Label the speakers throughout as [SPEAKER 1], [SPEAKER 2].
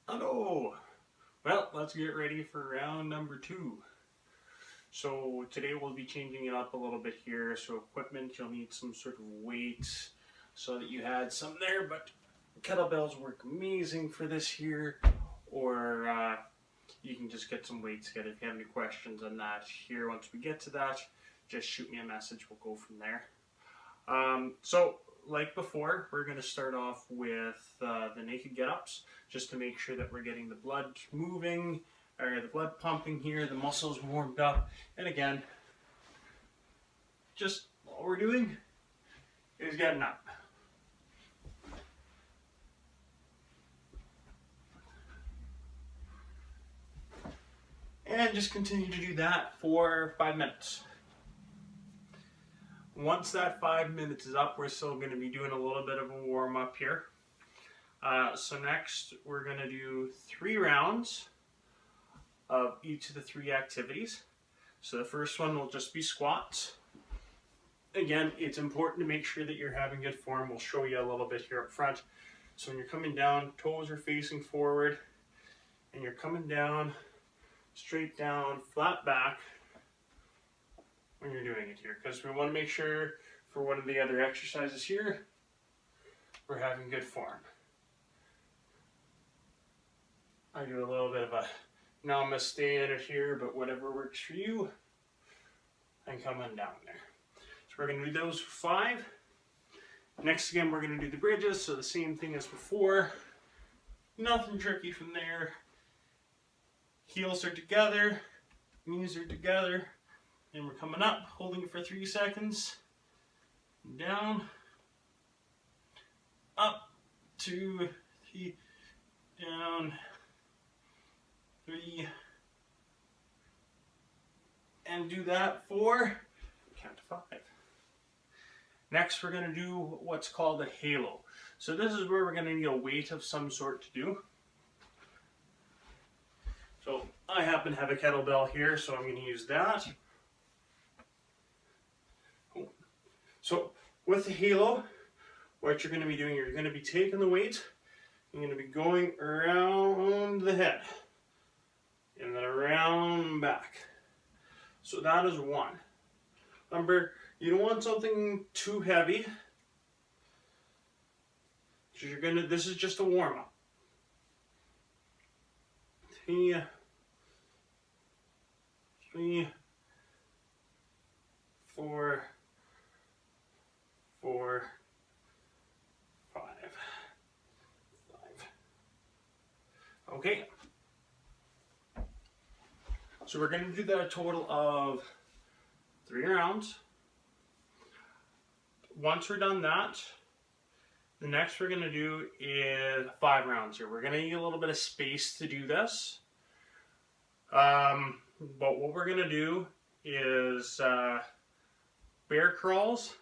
[SPEAKER 1] Hello! Well, let's get ready for round number 2. So today we'll be changing it up a little bit here. So equipment, you'll need some sort of weights so that you had some there, but kettlebells work amazing for this here, or you can just get some weights together. If you have any questions on that here, once we get to that, just shoot me a message, we'll go from there. So like before, we're going to start off with the naked get-ups, just to make sure that we're getting the blood moving, or the blood pumping here, the muscles warmed up. And again, just all we're doing is getting up. And just continue to do that for 5 minutes. Once that 5 minutes is up, we're still going to be doing a little bit of a warm-up here. So next, we're going to do 3 rounds of each of the 3 activities. So the first one will just be squats. Again, it's important to make sure that you're having good form. We'll show you a little bit here up front. So when you're coming down, toes are facing forward, and you're coming down, straight down, flat back, when you're doing it here, because we want to make sure for one of the other exercises here, we're having good form. I do a little bit of a namaste in it here, but whatever works for you, and coming down there. So we're going to do those for 5. Next again, we're going to do the bridges, so the same thing as before. Nothing tricky from there. Heels are together, knees are together. And we're coming up, holding it for 3 seconds, down, up, 2, 3, down, 3, and do that for, count to 5. Next, we're going to do what's called a halo. So this is where we're going to need a weight of some sort to do. So I happen to have a kettlebell here, so I'm going to use that. So with the halo, what you're going to be doing, you're going to be taking the weight, you're going to be going around the head, and then around back. So that is 1. Remember, you don't want something too heavy. So this is just a warm-up. 3, 4, 5. Okay. So we're going to do that a total of 3 rounds. Once we're done that, the next we're going to do is 5 rounds here. We're going to need a little bit of space to do this. But what we're going to do is bear crawls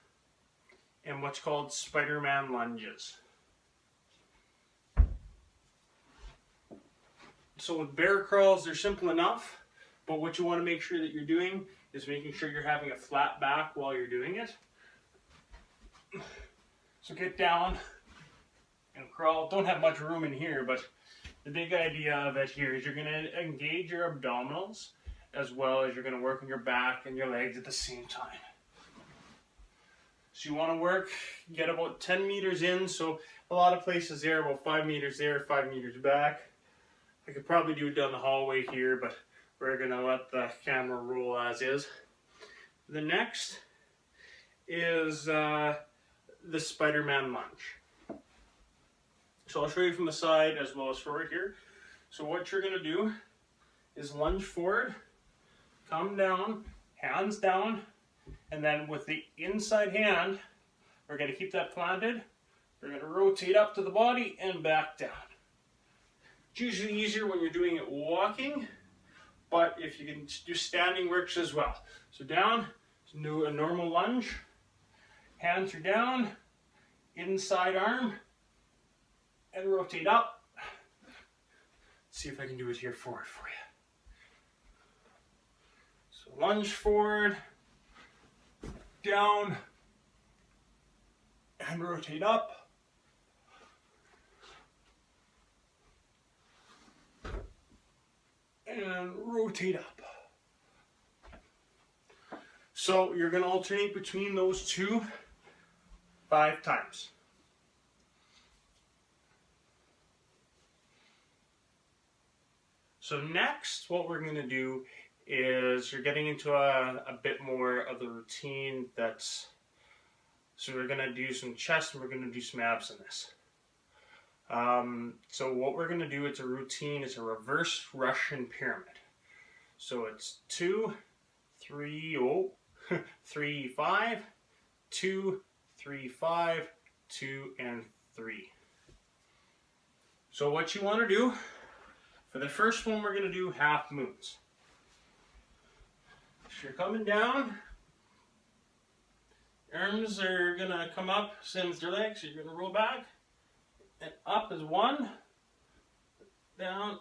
[SPEAKER 1] and what's called Spider-Man lunges. So with bear crawls, they're simple enough, but what you want to make sure that you're doing is making sure you're having a flat back while you're doing it. So get down and crawl. Don't have much room in here, but the big idea of it here is you're going to engage your abdominals as well as you're going to work on your back and your legs at the same time. So you want to work, get about 10 meters in, so a lot of places there, about 5 meters there, 5 meters back. I could probably do it down the hallway here, but we're going to let the camera roll as is. The next is the Spider-Man lunge. So I'll show you from the side as well as forward here. So what you're going to do is lunge forward, come down, hands down, and then with the inside hand, we're going to keep that planted. We're going to rotate up to the body and back down. It's usually easier when you're doing it walking, but if you can do standing works as well. So down, do a normal lunge, hands are down, inside arm, and rotate up. Let's see if I can do it here forward for you. So lunge forward, down, and rotate up, and rotate up. So you're going to alternate between those two 5 times. So next, what we're going to do is you're getting into a bit more of the routine so we're going to do some chest and we're going to do some abs in this. So what we're going to do, it's a routine, it's a reverse Russian pyramid. So it's 2, 3, 3, 5, 2, 3, 5, 2, and 3. So what you want to do, for the first one, we're going to do half moons. So you're coming down, arms are going to come up, same as your legs, so you're going to roll back, and up is 1, down,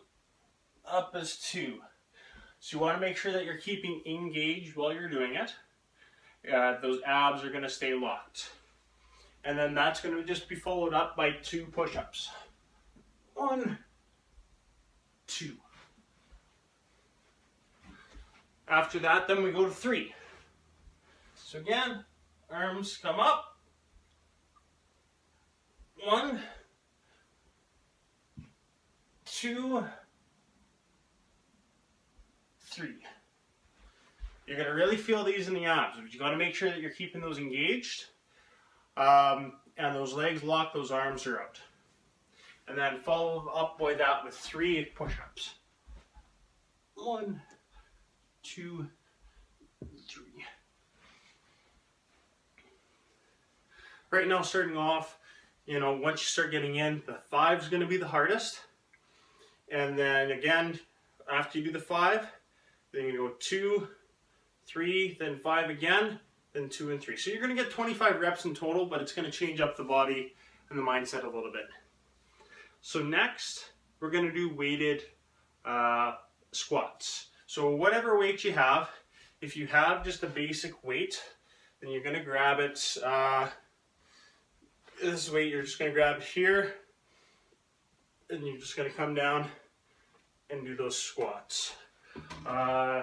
[SPEAKER 1] up is 2. So you want to make sure that you're keeping engaged while you're doing it. Those abs are going to stay locked. And then that's going to just be followed up by 2 push-ups. 1, 2. After that, then we go to 3. So again, arms come up. 1, 2, 3. You're going to really feel these in the abs, but you got to make sure that you're keeping those engaged. And those legs locked, those arms are out. And then follow up by that with 3 push-ups. 1, 2, 3. Right now, starting off, once you start getting in, the 5 is going to be the hardest. And then again, after you do the 5, then you go 2, 3, then 5 again, then 2 and 3. So you're going to get 25 reps in total, but it's going to change up the body and the mindset a little bit. So next, we're going to do weighted squats. So whatever weight you have, if you have just a basic weight, then you're going to grab it. This weight, you're just going to grab it here, and you're just going to come down and do those squats. You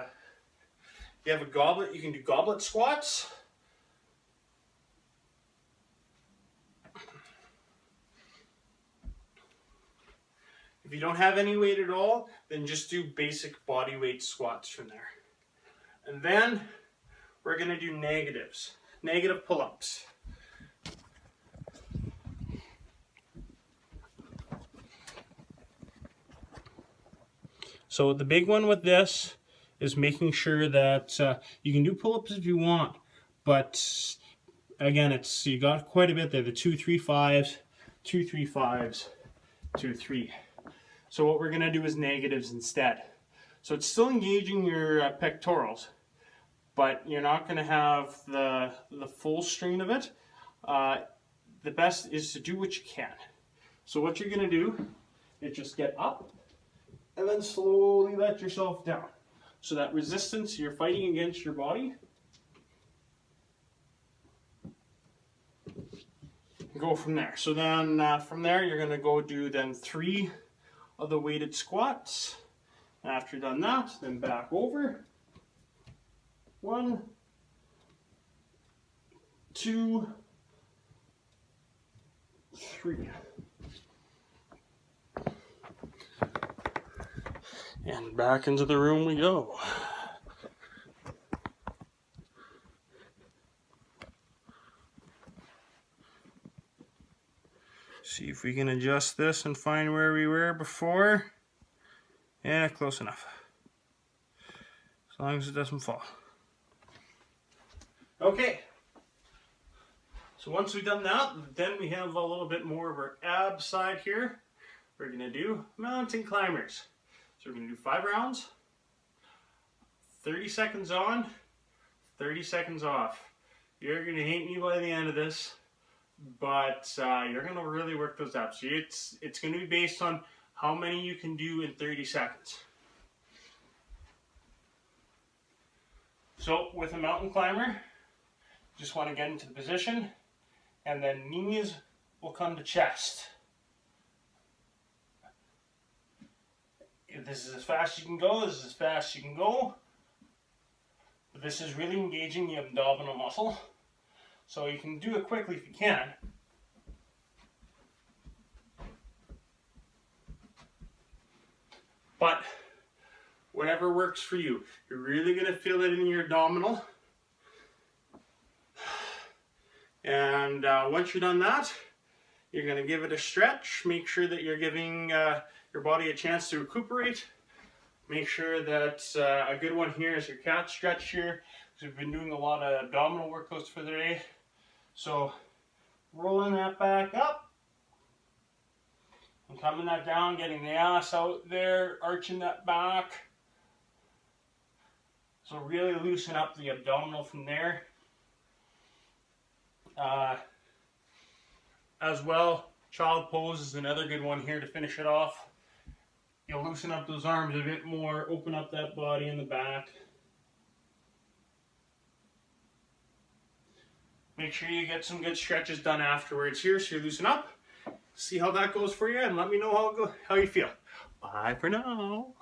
[SPEAKER 1] have a goblet, you can do goblet squats. If you don't have any weight at all, then just do basic body weight squats from there. And then we're going to do negatives, negative pull-ups. So the big one with this is making sure that you can do pull-ups if you want, but again, you got quite a bit there. The 2, 3, 5s, 2, 3, 5s, 2, 3. So what we're going to do is negatives instead. So it's still engaging your pectorals, but you're not going to have the full strain of it. The best is to do what you can. So what you're going to do is just get up and then slowly let yourself down. So that resistance, you're fighting against your body. Go from there. So then from there, you're going to go do then 3 of the weighted squats. After you've done that, then back over. 1, 2, 3. And back into the room we go. See if we can adjust this and find where we were before. Yeah, close enough. As long as it doesn't fall. Okay. So once we've done that, then we have a little bit more of our ab side here. We're going to do mountain climbers. So we're going to do 5 rounds, 30 seconds on, 30 seconds off. You're going to hate me by the end of this, but you're going to really work those abs. So it's going to be based on how many you can do in 30 seconds. So with a mountain climber, just want to get into the position, and then knees will come to chest. If this is as fast as you can go, this is as fast as you can go. But this is really engaging the abdominal muscle. So you can do it quickly if you can. But whatever works for you. You're really going to feel it in your abdominal. And once you're done that, you're going to give it a stretch. Make sure that you're giving your body a chance to recuperate. Make sure that a good one here is your cat stretch here, because we've been doing a lot of abdominal workouts for the day. So rolling that back up and coming that down, getting the ass out there, arching that back. So really loosen up the abdominal from there. As well, child pose is another good one here to finish it off. You'll loosen up those arms a bit more, open up that body in the back. Make sure you get some good stretches done afterwards here, so you loosen up. See how that goes for you, and let me know how you feel. Bye for now.